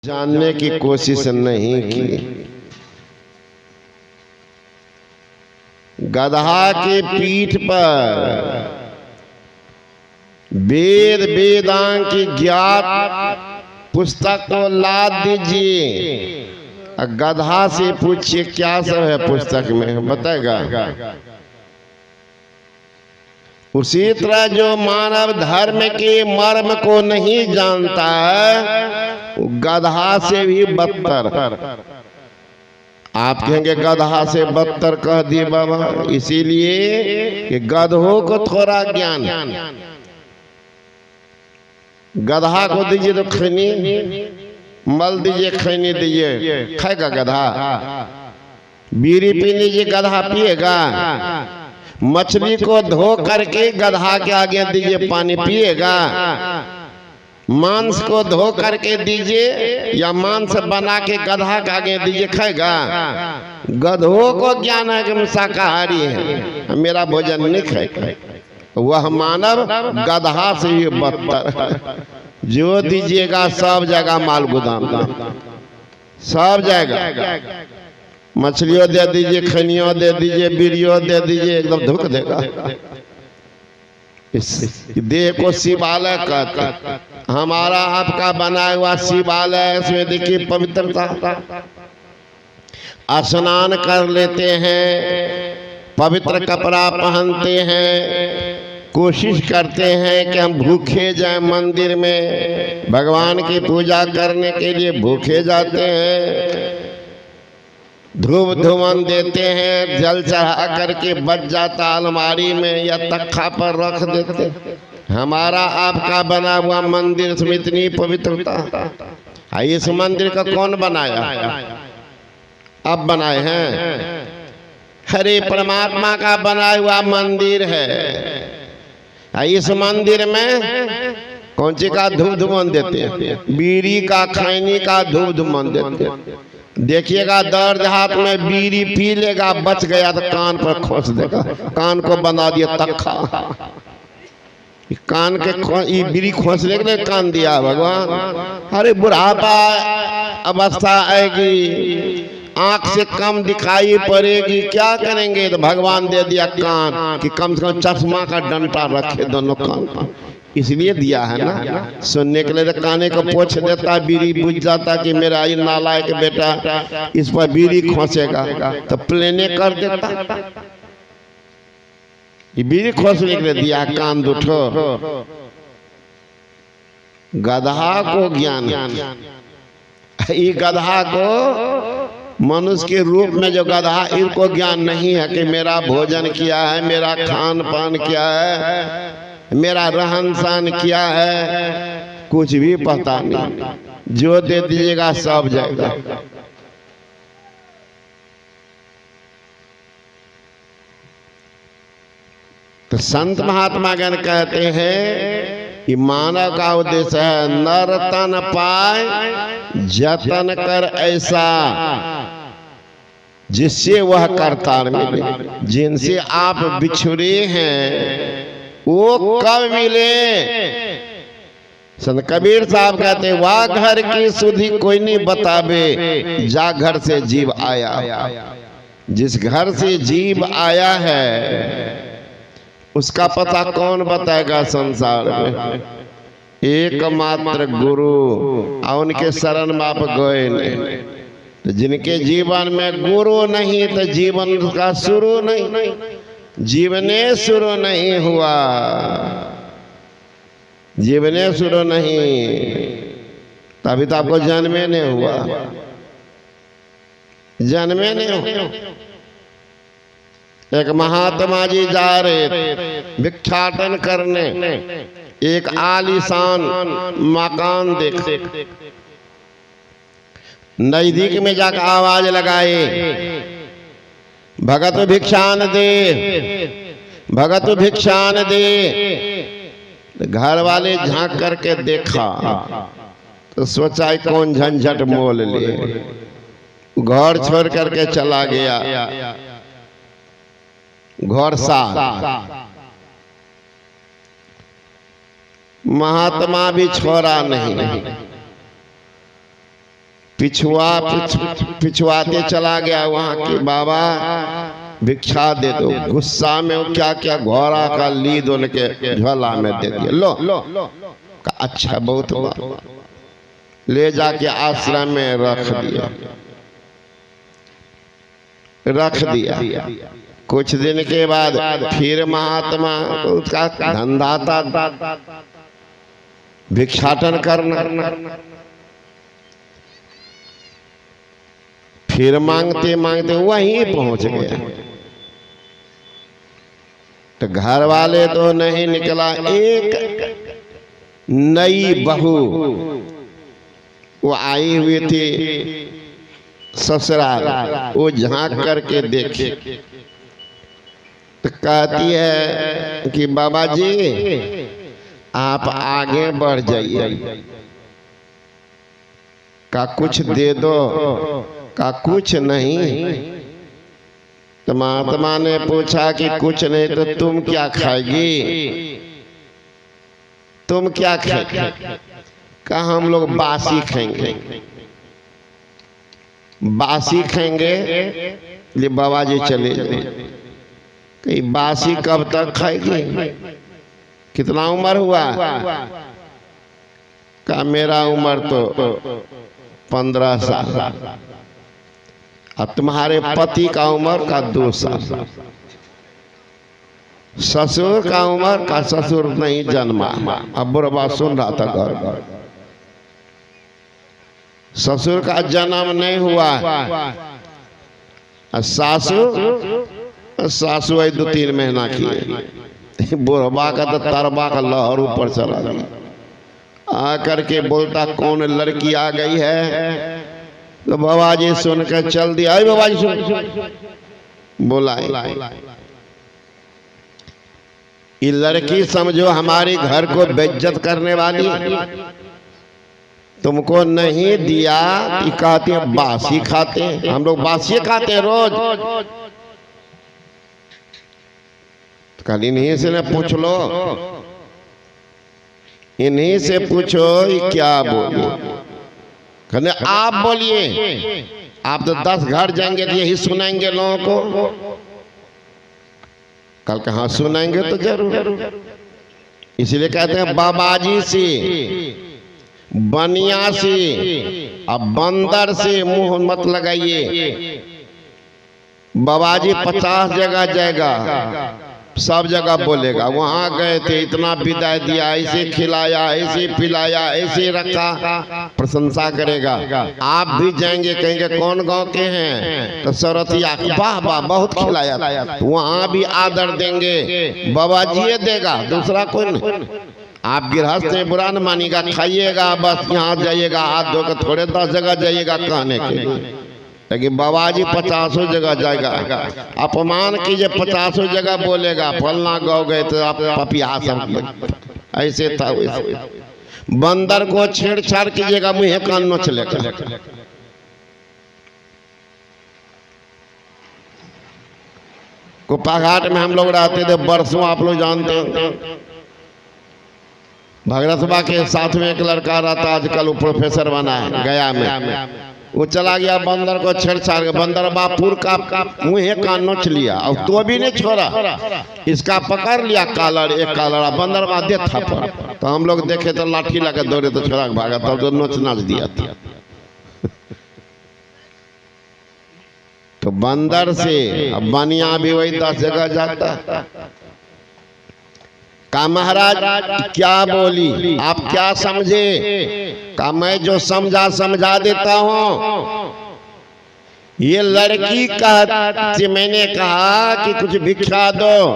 जानने की कोशिश नहीं की। गधा की पीठ पर वेद वेदांग की ज्ञात पुस्तक को लाद दीजिए, गधा से पूछिए क्या सब है पुस्तक में, बताएगा। उसी तरह जो मानव धर्म के मर्म को नहीं जानता है, गधा से भी बदतर। आप कहेंगे गधा से बदतर कह दिए बाबा, इसीलिए कि गधों को थोड़ा ज्ञान। गधा को दीजिए तो खैनी, मल दीजिए खैनी दीजिए, खाएगा गधा? बीड़ी पी लीजिए, गधा पिएगा? मछली को धो करके गधा के आगे दीजिए, पानी पिएगा? मांस को धो करके दीजिए या मांस बना के गधा के आगे दीजिए, खाएगा? गधों को ज्ञान है कि हम शाकाहारी हैं, मेरा भोजन नहीं खाएगा। वह मानव गधा से ही बदतर। जो दीजिएगा सब जगह माल गोदाम, सब जाएगा। मछलियों दे दीजिए, खनियों दे दीजिए, बीड़ियों दे दीजिए, एकदम धुक देगा। इस देह को शिवालय कहते। हमारा आपका बनाया हुआ शिवालय, इसमें देखिए पवित्रता। स्नान कर लेते हैं, पवित्र कपड़ा पहनते हैं, कोशिश करते हैं कि हम भूखे जाएं, मंदिर में भगवान की पूजा करने के लिए भूखे जाते हैं, धूप धुमन देते हैं, जल चढ़ा करके बच जाता अलमारी में या तख्ता पर रख देते। हमारा आपका बना हुआ मंदिर में इतनी पवित्रता। इस मंदिर का कौन बनाया? अब बनाए हैं? हरे परमात्मा का बनाया हुआ मंदिर है। इस मंदिर में कौन सी का धूप धुमन देते हैं? बीड़ी का, खैनी का धूप धुमन देते हैं। देखिएगा दर्द हाथ में बीड़ी पी लेगा, बच गया तो कान पर खोस देगा, कान को बना दिया तख्ता। कान के बीड़ी खोसने के लिए कान दिया भगवान। अरे बुढ़ापा अवस्था आएगी, आंख से कम दिखाई पड़ेगी, क्या करेंगे? तो भगवान दे दिया कान कि कम से कम चश्मा का डंटा रखे दोनों कान पर, इसलिए दिया है ना। सुनने के लिए काने को पोछ देता, बीड़ी बुझ जाता कि मेरा ये नालायक बेटा इस पर बीड़ी खोसेगा, तो प्लेने कर देता। ये बीड़ी खोसने के लिए दिया कान दुठो। गधा को ज्ञान, ये गधा को मनुष्य के रूप में जो गधा, इनको ज्ञान नहीं है कि मेरा भोजन क्या है, मेरा खान पान क्या है, मेरा रहन सहन क्या है, कुछ भी पता नहीं। जो दे दीजिएगा सब जाएगा। तो संत महात्मा गण कहते हैं कि मानव का उद्देश्य है नर तन पाए जतन कर ऐसा, जिससे वह करतार मिले। जिनसे आप बिछुड़े हैं वो कब मिले? संत कबीर साहब कहते वाह घर की सुधी कोई नहीं बतावे, जा घर से जीव आया। जिस घर से जीव आया है उसका पता कौन बताएगा संसार में? एकमात्र गुरु, और उनके शरण में आप गए नहीं। तो जिनके जीवन में गुरु नहीं तो जीवन का शुरू नहीं, जीवने शुरू नहीं हुआ, जीवने शुरू नहीं, तभी तो आपको जन्मे नहीं हुआ, जन्मे नहीं हुआ। एक महात्मा जी जा रहे भिक्षाटन करने, एक आलीशान मकान देखे, नजदीक में जाकर आवाज लगाए, भगत भिक्षान दे, भगत भिक्षान दे। घर वाले झांक करके देखा तो सोचा कौन झंझट मोल ले, घर छोड़ करके चला गया। घर साथ महात्मा भी छोड़ा नहीं। पिछुआते चला गया वहां के बाबा भिक्षा दे दो। गुस्सा में वो क्या क्या घोड़ा का लीद उनके झोला में दे दिया। लो का अच्छा बहुत ले जाके आश्रम में रख दिया। कुछ दिन के बाद फिर महात्मा उसका धंधा था भिक्षाटन करना। फिर मांगते मांगते वहीं पहुंच गया। तो घर वाले तो नहीं निकला। एक नई बहू वो आई हुई थी ससुराल, वो झांक करके देखी तो कहती है कि बाबा जी आप आगे बढ़ जाइए, का कुछ दे दो, का कुछ नहीं। तो महात्मा ने पूछा कि कुछ नहीं तो तुम क्या खाएगी, तुम क्या खाएगी? कहा हम लोग बासी खाएंगे। बासी खाएंगे? ये बाबा जी चले जाए। कहीं बासी कब तक खाएगी? कितना उम्र हुआ? का मेरा उम्र तो 15 साल और तुम्हारे पति का उम्र का 2 साल। ससुर का उम्र का ससुर नहीं जन्मा। अब बुढ़वा सुन रहा था घर। ससुर का जन्म नहीं हुआ। सासू 2-3 महीना की। बुढ़वा का तो तरबा का लहर ऊपर चला गया। आकर के बोलता कौन लड़की आ गई है? तो बाबा जी सुन कर चल दिया। बाबा जी सुन बोला ये लड़की समझो हमारे घर को बेइज्जत करने वाली। तुमको नहीं दिया कि कहते हैं बासी खाते हैं। हम लोग बासी खाते हैं रोज। कल इन्हीं से न पूछ लो, इन्हीं से पूछो क्या बोले। कहने आप बोलिए, आप तो 10 घर जाएंगे तो यही सुनाएंगे लोगों को। कल कहाँ सुनाएंगे तो जरूर। इसलिए कहते हैं बाबाजी से, बनिया से अब बंदर से मुंह मत लगाइए। बाबाजी 50 जगह जाएगा, सब जगह बोलेगा वहां गए थे, इतना विदाई दिया, ऐसे खिलाया, ऐसे पिलाया, ऐसे रखा, प्रशंसा करेगा। आप भी जाएंगे कहेंगे कौन गांव के हैं? तो सरथिया वाह वाह बहुत खिलाया, वहां भी आदर देंगे। बाबा जी देगा, दूसरा कोई नहीं। आप गृहस्थ से बुरा न मानिएगा, खाइएगा बस, यहाँ जाइएगा हाथ धोकर, थोड़े 10 जगह जाइएगा कहने के लिए। लेकिन बाबा जी 50 जगह जाएगा। अपमान कीजिए, 50 जगह बोलेगा फलना गाँव गए तो आप पपिया सब। ऐसे था वैसे। बंदर को छेड़छाड़ कीजिएगा मुँह कान नोच लेगा। कुप्पाघाट में हम लोग रहते थे बरसों, आप लोग जानते हैं। भगरसभा के साथ में एक लड़का रहता, आजकल वो प्रोफेसर बना है गया में। वो चला गया बंदर को छेड़छाड़ के, बंदर बापुर का मुँह कान नोच लिया और तो भी नहीं छोड़ा। इसका पकड़ लिया कालर, एक कालर, बंदर बाधे थप्पड़। तो हम लोग देखे तो लाठी लगा दौड़े तो छोड़ा भागा, तब तो नोच नाच दिया था। तो बंदर से अब बनिया भी वही 10 जगह जाता। का महाराज क्या बोली, आप क्या समझे? का मैं जो समझा समझा देता हूँ। ये लड़की कहती, मैंने कहा कि कुछ भिक्षा दो,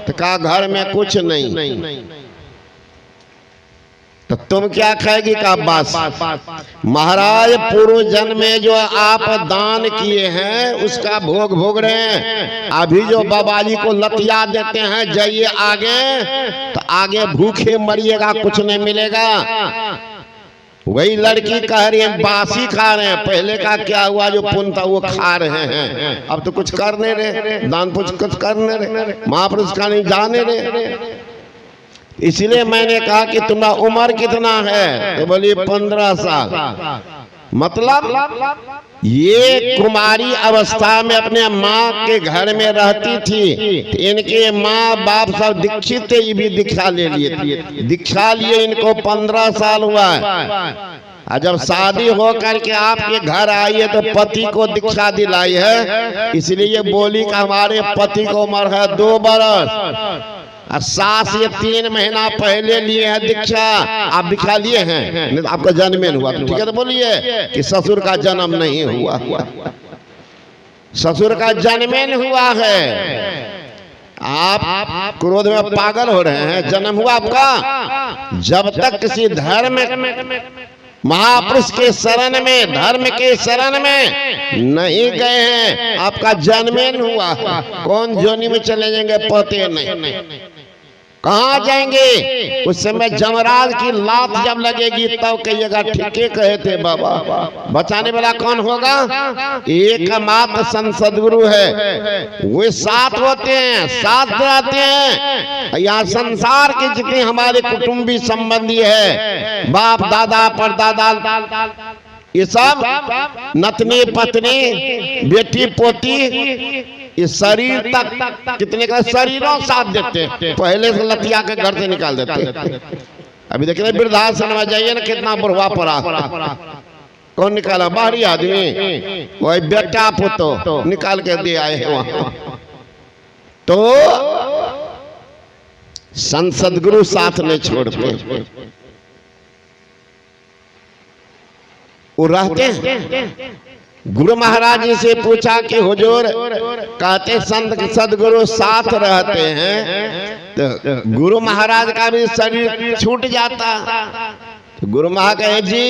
तो कहा घर में कुछ नहीं। तो तुम क्या खाएगी? का बास। महाराज पूर्व जन्म में जो आप दान किए हैं उसका भोग भोग रहे हैं। अभी जो बाबाजी को लतिया देते हैं जाइए आगे, तो आगे भूखे मरिएगा, कुछ नहीं मिलेगा। वही लड़की कह रही है बासी खा रहे हैं, पहले का क्या हुआ जो पुण्य था वो खा रहे हैं, अब तो कुछ कर नहीं रहे, दान कुछ कर नहीं रहे, महापुरुष का नहीं जाने रहे। इसलिए मैंने कहा कि तुम्हारा उम्र कितना है? तो बोली 15 साल। मतलब ये कुमारी अवस्था में अपने माँ के घर में रहती थी, तो इनके माँ बाप सब दीक्षित थे, ये भी दीक्षा ले लिए। दीक्षा लिए इनको 15 साल हुआ है। और जब शादी हो करके आपके घर आई है तो पति को दीक्षा दिलाई है, इसलिए बोली कि हमारे पति को उम्र है 2 बरस और सास ये 3 महीना पहले लिए हैं दीक्षा। आप दीक्षा लिए हैं, नहीं तो आपका जन्म नहीं हुआ, ठीक है? तो बोलिए कि ससुर का जन्म नहीं हुआ, ससुर का जन्म नहीं हुआ है। आप क्रोध में पागल हो रहे हैं। जन्म हुआ आपका जब तक किसी धर्म महापुरुष के शरण में, धर्म के शरण में नहीं गए हैं, आपका जन्म नहीं हुआ। कौन जोनी में चले जाएंगे पते नहीं, कहाँ जाएंगे? उस समय जमराज की लात जब लगेगी तब कहिएगा ठीके कहे थे बाबा। बचाने वाला कौन होगा? एकमात्र संत सद्गुरु है। वे साथ होते हैं, साथ रहते हैं। यहाँ संसार के जितने हमारे कुटुंबी संबंधी है, बाप दादा परदादा, ये सब नतनी पत्नी बेटी पोती, इस शरीर तक कितने का शरीरों साथ देते हैं। पहले से लतिया के घर से निकाल देते। अभी देख रहे वृद्धाश्रम में जाइए ना, कितना बुढ़वा पड़ा। कौन निकाला? बाहरी आदमी, वही बेटा पुतो निकाल के दे आए हैं वहां। तो संत सद्गुरु साथ नहीं छोड़ते, वो रहते हैं। गुरु महाराज जी से पूछा कि हुजूर, कहते संत सदगुरु साथ रहते हैं तो गुरु महाराज का भी शरीर छूट जाता। तो गुरु महाराज कहे जी,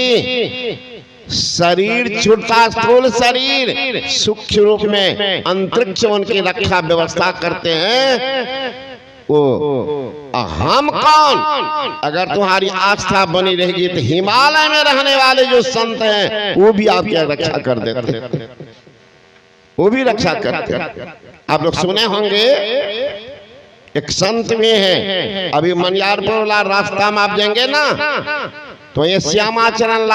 शरीर छूटता, स्थूल शरीर, सूक्ष्म रूप में अंतरिक्ष उनकी रक्षा व्यवस्था करते हैं। वो हम कौन? अगर तुम्हारी आस्था बनी रहेगी तो हिमालय में रहने वाले जो संत हैं वो भी आपकी रक्षा कर देते, वो भी रक्षा करते। आप लोग सुने होंगे एक संत में है, अभी मनियारपुर वाला रास्ता में आप जाएंगे ना तो ये श्यामाचरण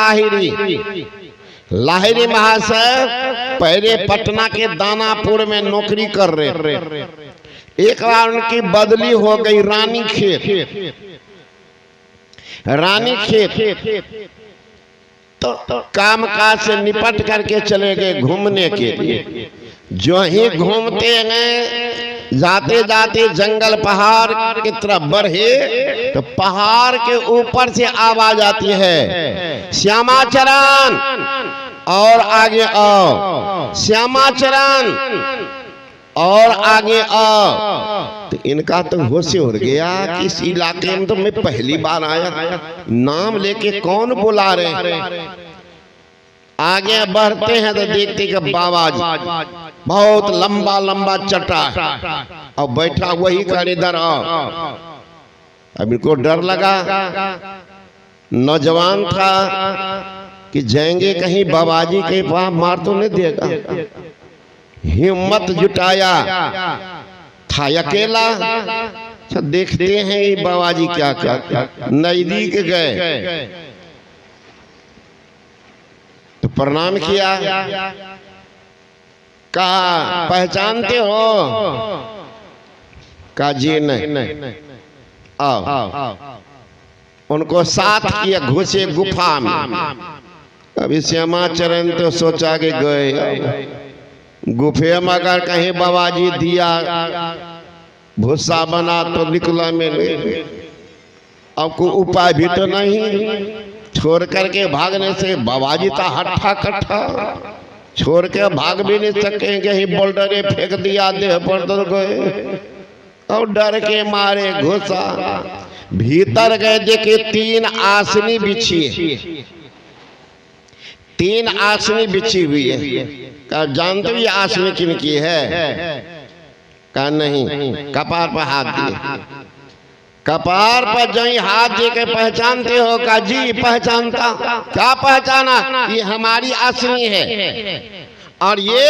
लाहिरी महाशय पहले पटना के दानापुर में नौकरी कर रहे। एक बार उनकी बदली हो गई रानीखेत, तो कामकाज से निपट करके चले गए घूमने के लिए। जो ही घूमते हैं, जाते जाते जंगल पहाड़ की तरफ बढ़े तो पहाड़ के ऊपर से आवाज आती है, श्यामाचरण और आगे आओ, श्यामाचरण और आगे आओ। तो इनका तो होश उड़ गया कि इस इलाके में तो मैं पहली बार आया, नाम लेके कौन बुला रहे। आगे बढ़ते हैं तो देखते कि बाबा जी बहुत लंबा लंबा चट्टा और बैठा वही कर इधर आओ। अब इनको डर लगा, नौजवान था कि जाएंगे कहीं बाबा जी के पास मार तो नहीं देगा। हिम्मत जुटाया, था अकेला। देखते हैं ये बाबा जी क्या करते। नजदीक गए तो प्रणाम किया, कहा पहचानते हो? कहा जी नहीं। आओ। उनको साथ किया, घुसे गुफा में। अभी श्यामाचरण तो सोचा के गए गुफे में, अगर कहीं बाबा जी दिया भूसा बना तो निकला मिले। अब कोई उपाय भी तो नहीं, छोड़ करके भागने से बाबा जी तो हट्ठा कट्ठा, छोड़ के भाग भी नहीं सकेंगे। ही बोल्डरे फेंक दिया, देह पर दर गए और डर के मारे घुसा। भीतर गए, देखे 3 आसनी बिछी है, 3 आसनी बिछी हुई है। कहा जानते हो ये आसनी किनकी है? कहा नहीं। कपार पर हाथ दिए, कपार पर जो हाथ दे के पहचानते हो? कहा जी पहचानता। क्या पहचाना? ये हमारी आसनी है और ये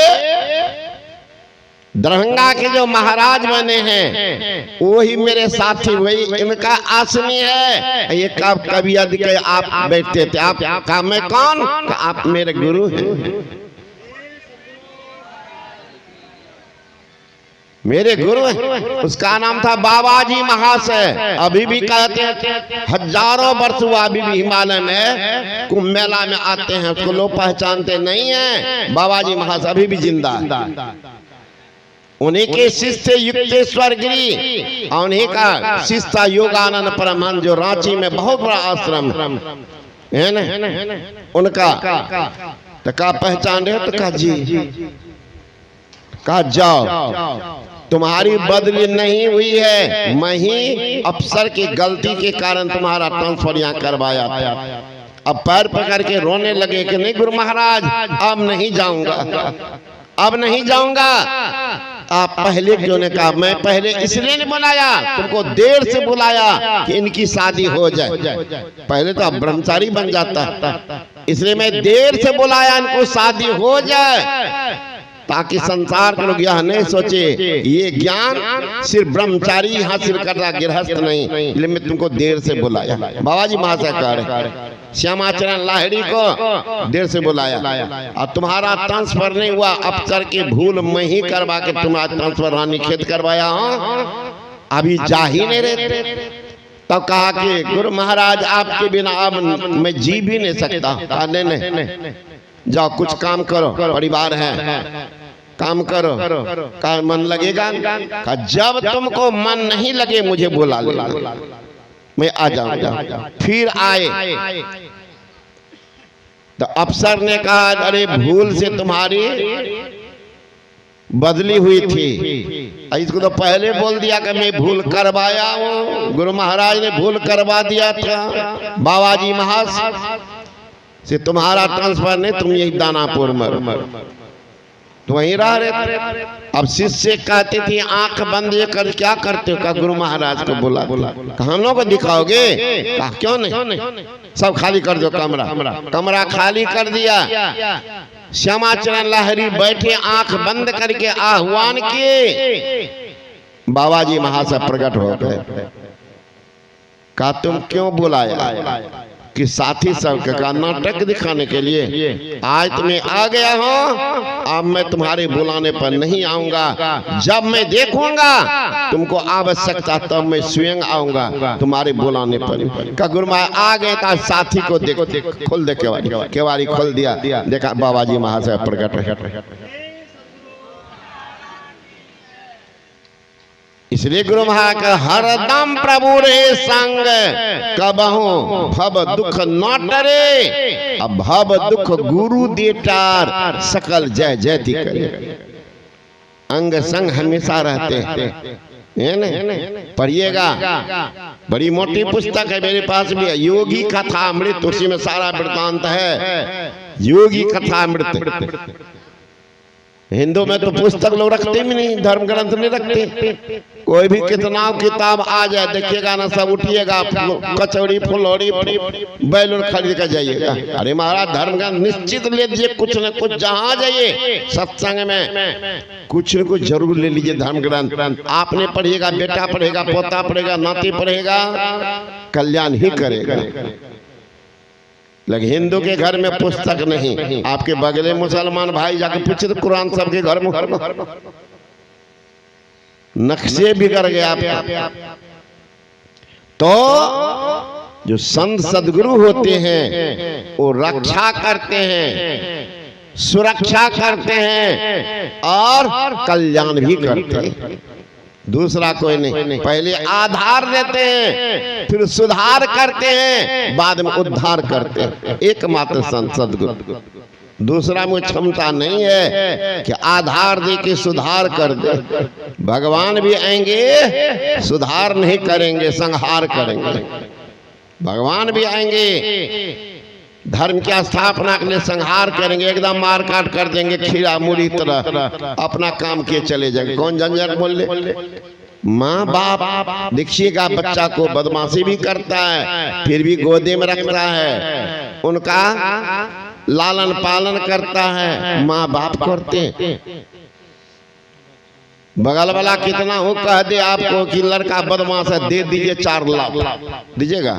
दरभंगा के जो महाराज बने हैं वही मेरे साथी, वही इनका आसनी है। ये कभी यदि आप बैठते थे, आप कहा मैं कौन? आप मेरे गुरु हैं, मेरे गुरु हैं। उसका नाम था बाबाजी महाशय। अभी भी कहते हैं, हजारों वर्ष हुआ अभी भी हिमालय में कुंभ मेला में आते हैं, उसको लोग पहचानते नहीं है। बाबाजी महाशय अभी भी जिंदा है। उन्हीं के शिष्य युक्तेश्वर गिरी और उन्हीं का शिष्य योगानंद परमहंस, जो रांची में बहुत बड़ा आश्रम है ना, उनका। तो कहा पहचान रहे हो? तो कहा जी। कहा जाओ, तुम्हारी बदली नहीं हुई है, मैं ही अफसर की गलती के कारण तुम्हारा ट्रांसफर यहाँ करवाया था। अब पैर पकड़ के रोने लगे कि नहीं गुरु महाराज, अब नहीं जाऊंगा, अब नहीं जाऊंगा। आप पहले क्यों ने कहा? मैं पहले इसलिए नहीं बुलाया, तुमको देर से बुलाया कि इनकी शादी हो जाए। पहले तो आप ब्रह्मचारी बन जाता, इसलिए मैं देर से बुलाया, इनको शादी हो जाए, ताकि संसार के लोग यह नहीं सोचे ये ज्ञान सिर्फ ब्रह्मचारी हासिल कर रहा, गृहस्थ नहीं। इसलिए मैं तुमको देर से बुलाया। बाबाजी महाशय कह रहे श्यामाचरण लाहिड़ी को देर से बुलाया, और तुम्हारा ट्रांसफर नहीं हुआ, अफसर की भूल मैं ही करवा के तुम्हारा ट्रांसफर रानी खेत करवाया हूँ, अभी जा ही नहीं रहे। तब कहा कि गुरु महाराज आपके बिना अब मैं जी भी नहीं सकता। नहीं, जाओ कुछ काम करो, परिवार है, काम करो, का मन लगेगा। का जब तुमको मन नहीं लगे मुझे बुला ले, मैं आ जाऊंगा। फिर आए तो अफसर ने कहा अरे भूल से तुम्हारी बदली हुई थी। इसको तो पहले बोल दिया कि मैं भूल करवाया हूँ। गुरु महाराज ने भूल करवा दिया था। बाबाजी महाशय से तुम्हारा ट्रांसफर नहीं, तुम यही दानापुर में तो वहीं रह रहे थे। अब शिष्य कहती थी आंख बंद ये कर क्या करते हो? का गुरु महाराज को बुला हम लोग को दिखाओगे? कहा क्यों नहीं, सब खाली कर दो कमरा खाली कर दिया। श्यामाचरण लाहिड़ी बैठे आंख बंद करके आह्वान किए। बाबाजी महाशय प्रकट हो गए। कहा तुम क्यों बुलाया? कि साथी सबके का नाटक दिखाने के लिए आज तुम्हें आ गया हूँ, अब मैं तुम्हारे बुलाने पर नहीं आऊंगा। जब मैं देखूंगा तुमको आवश्यकता तब मैं स्वयं आऊंगा तुम्हारे बुलाने पर। का गुरु महाराज आ गए था, साथी को देखो खोल दे केवाड़ी खोल दिया, देखा बाबाजी महाशय प्रकट है। इसलिए गुरु महाराज का हरदम प्रभु रे संग कबहू भव दुख न टरे, अब भव दुख गुरु देटार सकल जय जयति करे। अंग संग हमेशा रहते हैं। पढ़िएगा, बड़ी मोटी पुस्तक है मेरे पास भी है, योगी कथा अमृत, उसी में सारा वृत्तांत है। योगी कथा अमृत हिंदू में तो पुस्तक लोग रखते भी नहीं, धर्म ग्रंथ नहीं रखते। कोई भी कितना किताब आ जाए देखिएगा ना, सब उठिएगा, कचौड़ी फुलौड़ी बैलून खरीद कर जाइएगा। अरे महाराज धर्म ग्रंथ निश्चित ले लीजिए, कुछ न कुछ जहाँ जाइए सत्संग में कुछ न कुछ जरूर ले लीजिए धर्म ग्रंथ। आपने पढ़िएगा, बेटा पढ़ेगा, पोता पढ़ेगा, नाती पढ़ेगा, कल्याण ही करेगा। लेकिन हिंदू के घर में पुस्तक नहीं। आपके बगले मुसलमान भाई जाके पूछे तो कुरान सबके घर में नक्शे बिगड़ गए आपका। तो जो संत सदगुरु होते हैं वो रक्षा करते हैं, सुरक्षा करते हैं और कल्याण भी करते हैं। दूसरा कोई नहीं। पहले आधार देते हैं, फिर सुधार करते हैं, बाद में उद्धार करते हैं। एकमात्र संत सदगुरु। दूसरा में क्षमता नहीं है कि आधार दे के सुधार कर दे। भगवान भी आएंगे, सुधार नहीं करेंगे, संहार करेंगे। भगवान भी आएंगे, धर्म की स्थापना के लिए संहार करेंगे, एकदम मार काट कर देंगे, खीरा मूरी तरह अपना काम किए चले जाएंगे। कौन झंझट बोल ले। माँ बाप देखिएगा बच्चा को बदमाशी भी करता है, फिर भी गोदे में रखता है, उनका लालन पालन करता है, माँ बाप करते हैं। बगल वाला कितना हो कह दे आपको कि लड़का बदमाश है, दे दीजिए 4 लाख, दीजिएगा?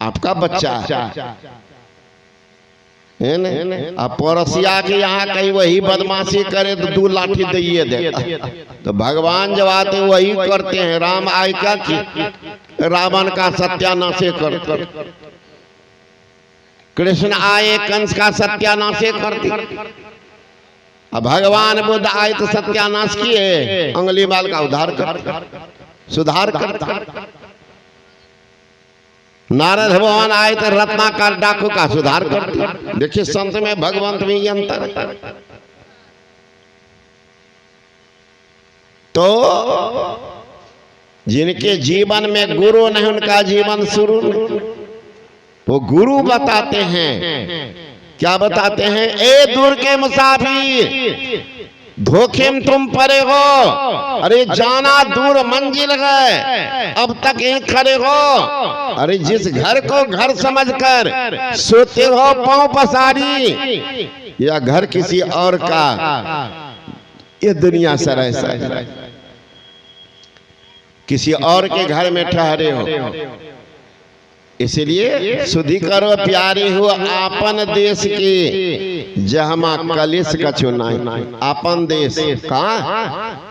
आपका बच्चा है ना? अब पड़ोसिया के यहाँ कहीं वही बदमाशी करे तो 2 लाठी दिए देगा। तो भगवान जब आते वही करते हैं। राम आए क्या कि रावण का सत्यानाश करते, कृष्ण आए कंस का सत्यानाश करते, अब भगवान बुद्ध आए तो सत्यानाश किए, अंगुली बाल का उद्धार कर, सुधार करता। नारद भगवान आए तो रत्नाकर डाकू का सुधार करते। देखिए संत में भगवंत में ये अंतर है। तो जिनके जीवन में गुरु नहीं उनका जीवन शुरू नहीं। वो गुरु बताते हैं, क्या बताते हैं? ए दूर के मुसाफिर, धोखे में तुम परे हो, अरे जाना दूर मंजिल है, अब तक यहीं खड़े हो। अरे जिस घर को घर समझकर सोते हो पांव पसारी, या घर किसी और का, ये दुनिया सराय सराय, किसी और के घर में ठहरे हो। इसलिए सुधि करो प्यारी हो आपन देश की, जहमा कलिस का चुनाई। आपन देश कहाँ?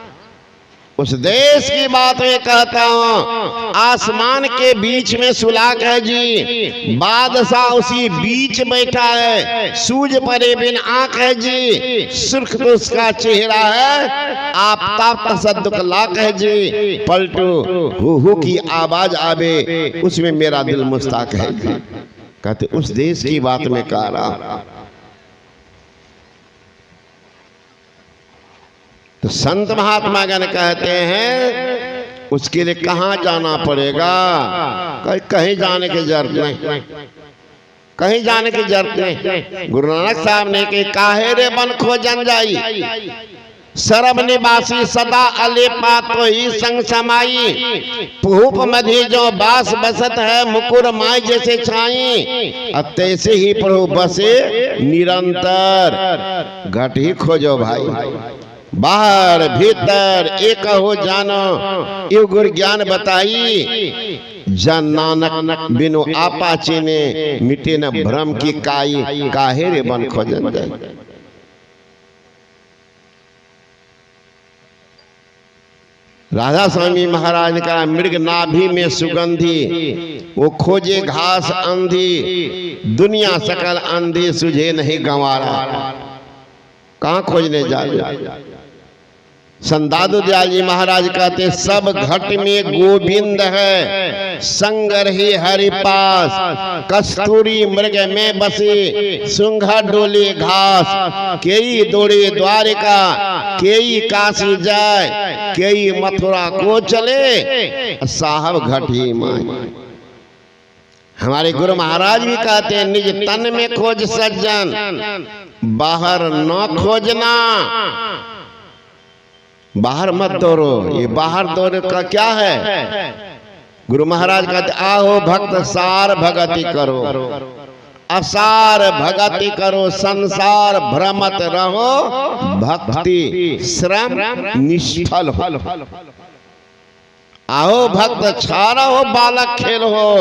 उस देश की बात में कहता हूँ। आसमान के बीच में सुलाख है जी, बादशाह उसी बीच बैठा है, सूझ परे बिन आंख है जी, सुर्ख तो उसका चेहरा है, आफताब तसद्दुक लाख है जी, पलटू हु की आवाज आवे, उसमें मेरा दिल मुस्ताक है जी। कहते उस देश की बात में कह रहा। तो संत महात्मा गण कहते हैं उसके लिए कहाँ जाना पड़ेगा? कहीं जाने की जरूरत नहीं, कहीं जाने की जरूरत नहीं। गुरु नानक साहब ने कि काहे रे बन खोजन जाई, सरब निवासी सदा अलेपा तो ही संग समाई, पुहुप मधी जो बास बसत है, मुकुर माय जैसे छाई, अब तैसे ही प्रभु बसे निरंतर। घट ही खोजो भाई, बाहर भीतर एक हो जानो, यु गुर ज्ञान बताई, जन नानक बिनु आपा चीने, मिटे न भ्रम की काई, काहे रे बन खोजन जाई। राधा स्वामी महाराज का मृग नाभि में सुगंधी, वो खोजे घास अंधी, दुनिया सकल अंधी सुझे नहीं गंवारा। कहाँ खोजने जा? संदादु दयाल जी महाराज कहते सब घट में गोविंद है, संग रही हरि पास, कस्तूरी मृग में बसे, सुंघा डोले घास, केई दौड़े द्वारिका, केई काशी जाए, केई मथुरा को चले, साहब घट ही माए। हमारे गुरु महाराज भी कहते हैं निज तन में खोज सज्जन, बाहर न खोजना। बाहर मत दौड़ो, ये बाहर दौड़े का क्या है? गुरु महाराज कहते आओ भक्त सार भगति करो, असार भगति करो, संसार भ्रमत रहो, भक्ति श्रम निष्फल हो। आओ भक्त छारा हो, बालक खेल हो,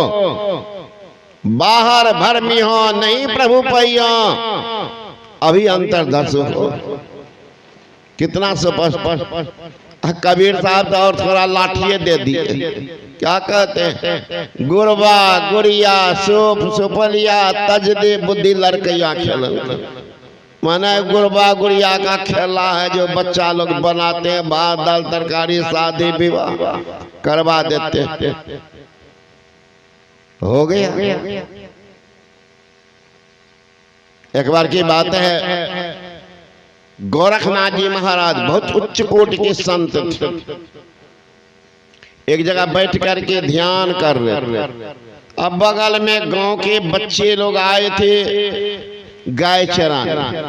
बाहर भरमी हो, नहीं प्रभु पैयो, अभी अंतर्दर्श हो। कितना स्पष्ट। कबीर साहब तो और थोड़ा लाठिए दे दिए। क्या कहते हैं? गुरबा गुड़िया सुप सुपलिया तज दे बुद्धि लड़कैया खेल। माने गुरबा गुड़िया का खेला है जो बच्चा लोग बनाते हैं, भात दाल तरकारी शादी विवाह करवा देते हैं। हो गया। एक बार की बात है, गोरखनाथ जी महाराज बहुत उच्च कोटि के संत थे। एक जगह बैठ करके ध्यान कर रहे। अब बगल में गांव के बच्चे लोग आए थे गाय चराने,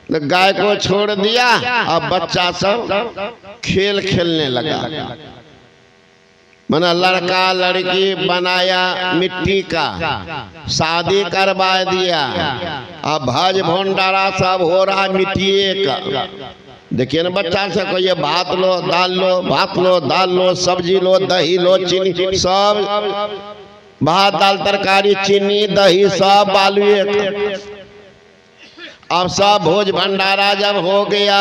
तो गाय को छोड़ दिया। अब बच्चा सब खेल खेलने लगा। मना लड़का लड़की बनाया मिट्टी का, शादी करवा दिया। अब भज भंडारा सब हो रहा मिट्टी का। देखिए ना बच्चा से कोई ये भात लो दाल लो, भात लो दाल लो, सब्जी लो दही लो चीनी, सब भात दाल तरकारी चीनी दही सब बालू एक। अब सब भोज भंडारा जब हो गया,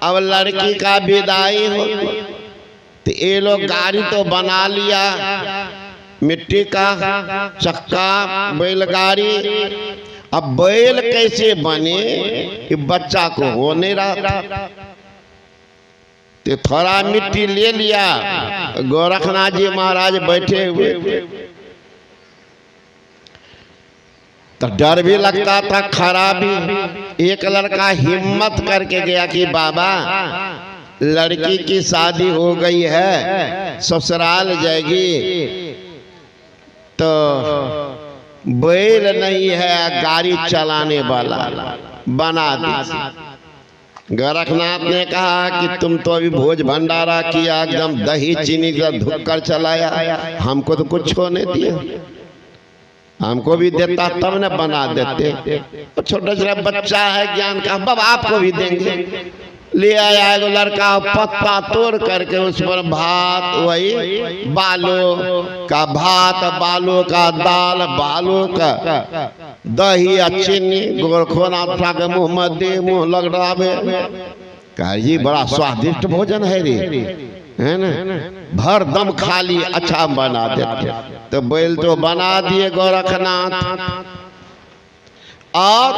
अब लड़की का विदाई हो, तो ये लोग गाड़ी तो बना लिया, मिट्टी का चक्का बैलगाड़ी। अब बैल कैसे बने कि बच्चा को हो नहीं रहा, तो थोड़ा मिट्टी ले लिया। गोरखनाथ जी महाराज बैठे हुए, तो डर भी लगता था, खरा भी। एक लड़का हिम्मत करके गया कि बाबा लड़की की शादी हो गई है, ससुराल जाएगी, तो बैल नहीं है गाड़ी चलाने वाला, बना दी। गोरखनाथ ने कहा कि तुम तो अभी भोज भंडारा किया, एकदम दही चीनी का धुक्कर चलाया, हमको तो कुछ होने दिया, हमको भी देता तब न बना देते। तो छोटा छोटा बच्चा है ज्ञान का, बाबा आपको भी देंगे। ले आया एगो लड़का, पत्ता तोड़ करके उस पर भात, वही बालू का भात, बालू का दाल, बालू का दही चीनी। गोरखनाथ के मुंह में दे, मुंह लग रहा है, जी बड़ा स्वादिष्ट भोजन है रे, है ना, भर दम खा लिए, अच्छा बना देते। तो बैल तो बना दिए गोरखनाथ। और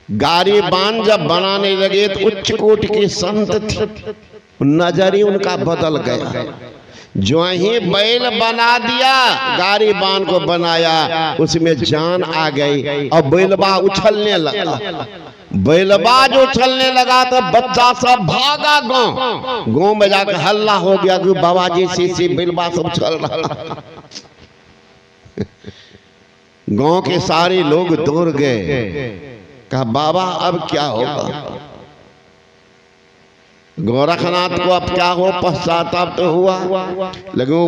गाड़ी बांध जब बनाने लगे तो उच्च कोटि के संत थे, नजर ही उनका बदल गया। जो ही बैल बना दिया, गाड़ी बांध को बनाया, उसमें जान आ गई। और बैलबा उछलने लगा, बैलबा जो उछलने लगा तो बच्चा सब भागा गांव। गांव में जाकर हल्ला हो गया कि बाबा जी सी बैलबा सब उछल रहा। गांव के सारे लोग दौड़ गए, कहा बाबा अब क्या होगा। गोरखनाथ को अब क्या हो, पश्चाताप तो हुआ, लेकिन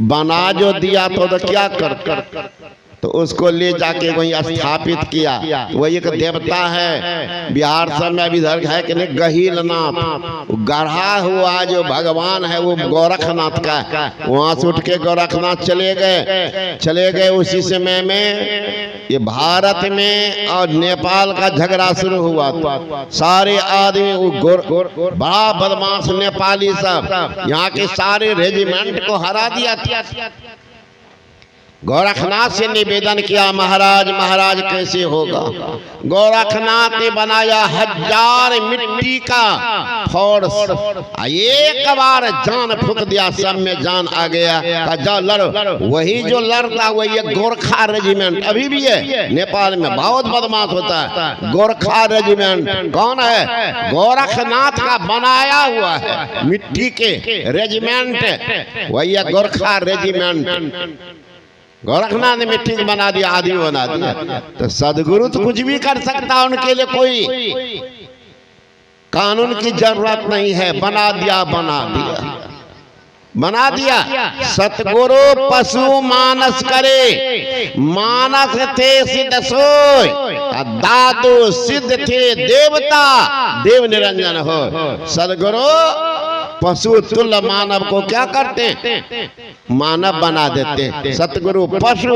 बना जो दिया तो क्या कर, तो उसको ले जाके वहीं स्थापित किया। वो एक देवता है बिहार सब में, अभी इधर है कि नहीं, गहीलनाथ, गढ़ा हुआ जो भगवान है वो गोरखनाथ का। वहां से उठ के गोरखनाथ चले गए। उसी समय में ये भारत में और नेपाल का झगड़ा शुरू हुआ, तो सारे आदमी बड़ा बदमाश नेपाली सब यहाँ के सारे रेजिमेंट को हरा दिया। गोरखनाथ से निवेदन किया, महाराज महाराज कैसे होगा। गोरखनाथ ने बनाया 1000 मिट्टी का फोर्स, एक बार जान फूक दिया, सब में जान आ गया। जाओ लड़ो। वही जो लड़ता वही गोरखा रेजिमेंट अभी भी है नेपाल में, बहुत बदमाश होता है। गोरखा रेजिमेंट कौन है? गोरखनाथ का बनाया हुआ है मिट्टी के रेजिमेंट, वही है गोरखा रेजिमेंट। गोरखनाथ ने मिट्टी बना दिया, आदमी बना दिया। तो सदगुरु तो कुछ भी कर सकता, उनके लिए कोई कानून की जरूरत नहीं है। बना दिया। सतगुरु पशु मानस करे, मानस थे सिद्ध सोय, दादू सिद्ध थे देवता, देव निरंजन हो। सदगुरु पशु तुल्य मानव को क्या करते, मानव बना देते। सतगुरु पशु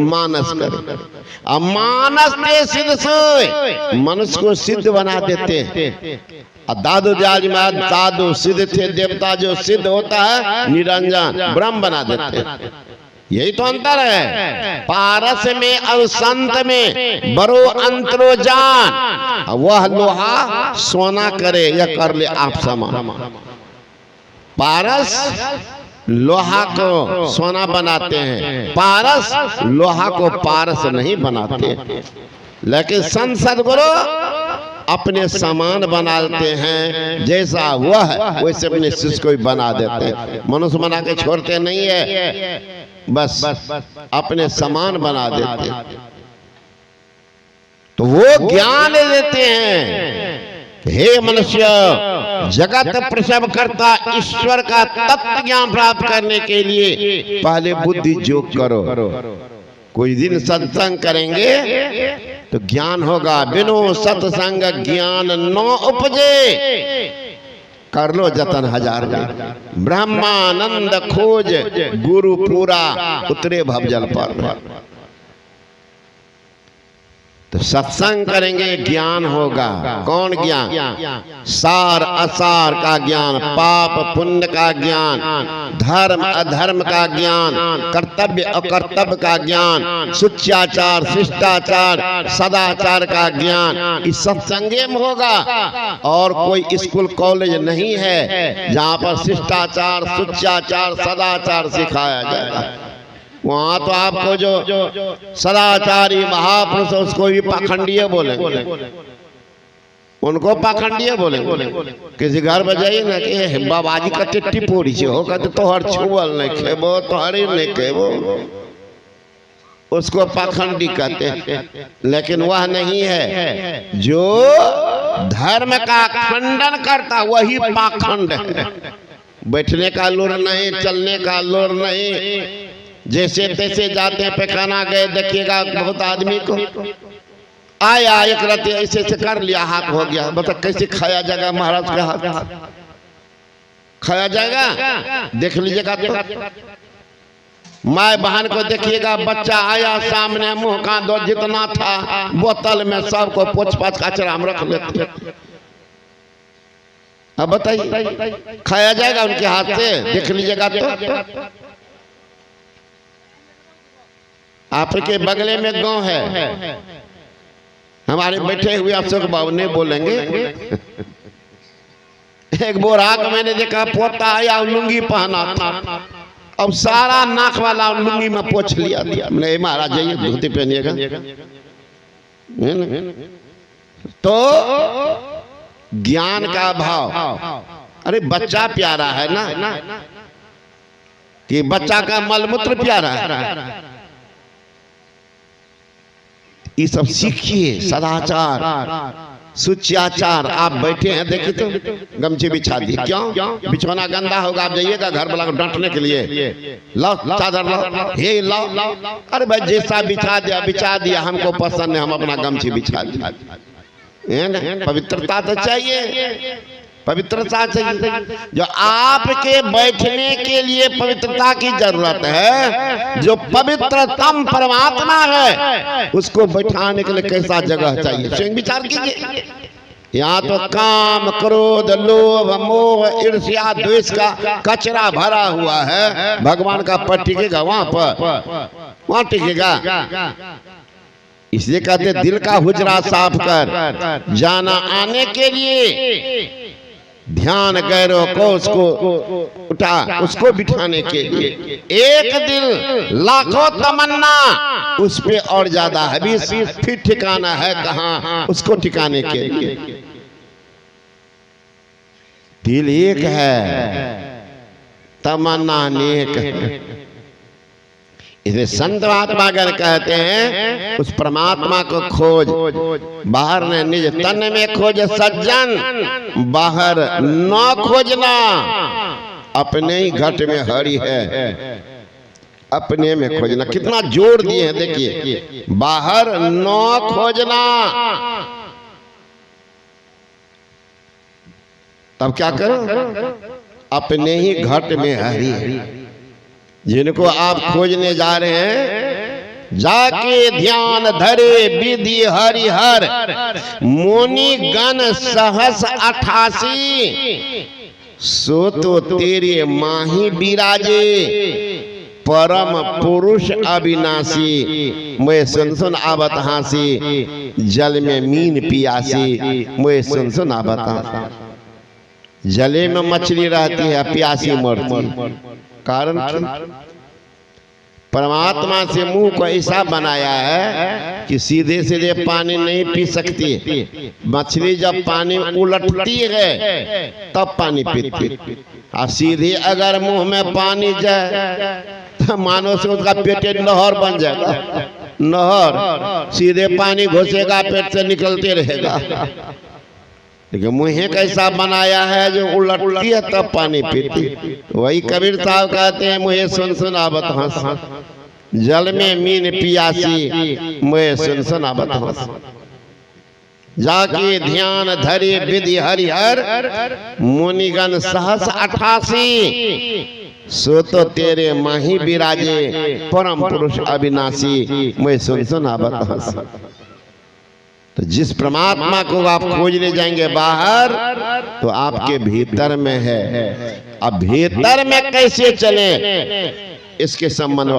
मानस करे, अब मानस थे सिद्ध सोय, मनुष्य को सिद्ध बना देते। दादू जाज में दादू सिद्ध थे देवता, जो सिद्ध होता है निरंजन ब्रह्म बना देते। यही तो अंतर है पारस में और संत में, बड़ो अंतरो जान। वह लोहा सोना करे या कर ले आप समान। पारस लोहा को सोना बनाते हैं, पारस लोहा को पारस नहीं बनाते। लेकिन संत सदगुरु अपने समान बनाते हैं, जैसा वह है वैसे अपने शिष्य को भी बना देते हैं। मनुष्य बना के छोड़ते नहीं है, बस अपने समान बना देते हैं। तो वो ज्ञान देते हैं, हे मनुष्य जगत प्रसव करता ईश्वर का तत्व ज्ञान प्राप्त करने के लिए पहले बुद्धि योग करो। कुछ दिन सत्संग करेंगे तो ज्ञान होगा। बिनु सत्संग ज्ञान न उपजे, कर लो जतन हजार ब्रह्मानंद खोज गुरु पूरा उतरे भवजल पर। तो सत्संग करेंगे ज्ञान होगा। कौन ज्ञान? सार असार का ज्ञान, पाप पुण्य का ज्ञान, धर्म अधर्म का ज्ञान, कर्तव्य अकर्तव्य का ज्ञान, सुचाचार शिष्टाचार सदाचार का ज्ञान इस सत्संगे में होगा। और कोई स्कूल कॉलेज नहीं है जहाँ पर शिष्टाचार सुचाचार सदाचार सिखाया जाएगा। वहां तो आपको जो सदाचारी महापुरुष उसको भी पाखंडीय बोलेंगे, उनको पाखंडीय बोलेंगे। किसी घर में जाइए ना कि बाबाजी का टिट्टी पूरी से हो कहते तो हर छुअल नहीं खेबो तो हरी नहीं खेबो, उसको पाखंडी कहते हैं। लेकिन वह नहीं है, जो धर्म का खंडन करता वही पाखंड है। बैठने का लुर नहीं, चलने का लुर नहीं, जैसे तैसे जाते हैं। पैखाना गए देखिएगा बहुत आदमी को आया एक रात ऐसे ऐसे कर लिया, हाथ हो गया। बता कैसे खाया जाएगा महाराज के हाथ? खाया जाएगा? देख लीजिएगा तो माए बहन को देखिएगा, बच्चा आया सामने मुंह का दो जितना था बोतल में सबको पोछ पाछ कचरा में रख लेते। अब बताइए खाया जाएगा उनके हाथ से? देख लीजिएगा तो। आपके बगले में गांव है, हमारे बैठे हुए अशोक बाबू ने बोलेंगे। एक बोराक मैंने देखा पोता आया लुंगी पहना था, अब सारा नाक वाला लुंगी में पोछ लिया। मैंने महाराज जाइए धोती पहनिएगा। तो ज्ञान का भाव, अरे बच्चा प्यारा है ना कि बच्चा का मलमूत्र प्यारा है। ये सब सीखिए, सदाचार सुचाचार। आप बैठे हैं देखिए तो गमछे बिछा दिए, क्यों? बिछौना गंदा होगा, आप जाइएगा घर वाला को डांटने के लिए, लाओ चादर लाओ, हे लाओ। अरे भाई जैसा बिछा दिया हमको पसंद है, हम अपना गमछी बिछा दिया। पवित्रता तो चाहिए, पवित्रता चाहिए। जो आपके बैठने के लिए पवित्रता की जरूरत है, जो पवित्रतम परमात्मा है उसको बैठाने के लिए कैसा जगह चाहिए, स्वयं विचार कीजिए। यहाँ तो काम क्रोध लोभ मोह ईर्ष्या द्वेष का कचरा भरा हुआ है। भगवान का पद टिकेगा वहां टिकेगा। इसलिए कहते दिल का हुजरा साफ कर, जाना आने के लिए ध्यान गैरों को उसको उठा, उसको बिठाने के लिए। एक दिल लाखों तमन्ना, उस पे और ज्यादा है। फिर ठिकाना है कहाँ उसको ठिकाने के लिए। दिल एक है, तमन्ना अनेक है। इसे संत महात्मागण कहते हैं उस परमात्मा को खोज, बाहर ने निज तन में खोज सज्जन, बाहर न खोजना। अपने ही घट में हरि है, अपने में खोजना। कितना जोर दिए हैं देखिए, बाहर न खोजना। तब क्या करो? अपने ही घट में हरि। जिनको आप खोजने जा रहे हैं, जाके ध्यान धरे विधि हरिहर, मुनि गण सहस 88, सो तो तेरे माही बिराजे, परम पुरुष अविनाशी। मैं सुन आवत हासी, जल में मीन पियासी। मैं सुन आवत हासी, जले में मछली रहती है, प्यासी मरती। कारण परमात्मा से मुंह को ऐसा बनाया है कि सीधे सीधे पानी नहीं पी सकती। मछली जब पानी उलटती है तब पानी पीती, और सीधे अगर मुंह में पानी जाए तो मानो से उसका पेट नहर बन जाएगा। नहर सीधे पानी घुसेगा, पेट से निकलते रहेगा। लेकिन मुँह कैसा बनाया है जो उलटती है तब पानी पीती। वही कबीर साहब कहते हैं, मुझे सुन आवत हंस। जल में मीन पियासी मैं सुन आवत हंस। जाके ध्यान धरे विधि हरिहर मुनिगण सहस 88। सो तो तेरे माही विराजे परम पुरुष अविनाशी मैं सुन आवत हंस। तो जिस परमात्मा को आप खोजने जाएंगे बाहर तो आपके भीतर में है। अब भीतर में कैसे चले इसके संबंध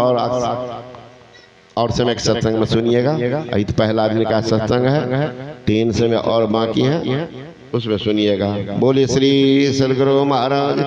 और समय के सत्संग में सुनिएगा। अभी तो पहला आदमी का सत्संग है, 3 समय और बाकी है, उसमें सुनिएगा। बोले श्री सद्गुरु महाराज।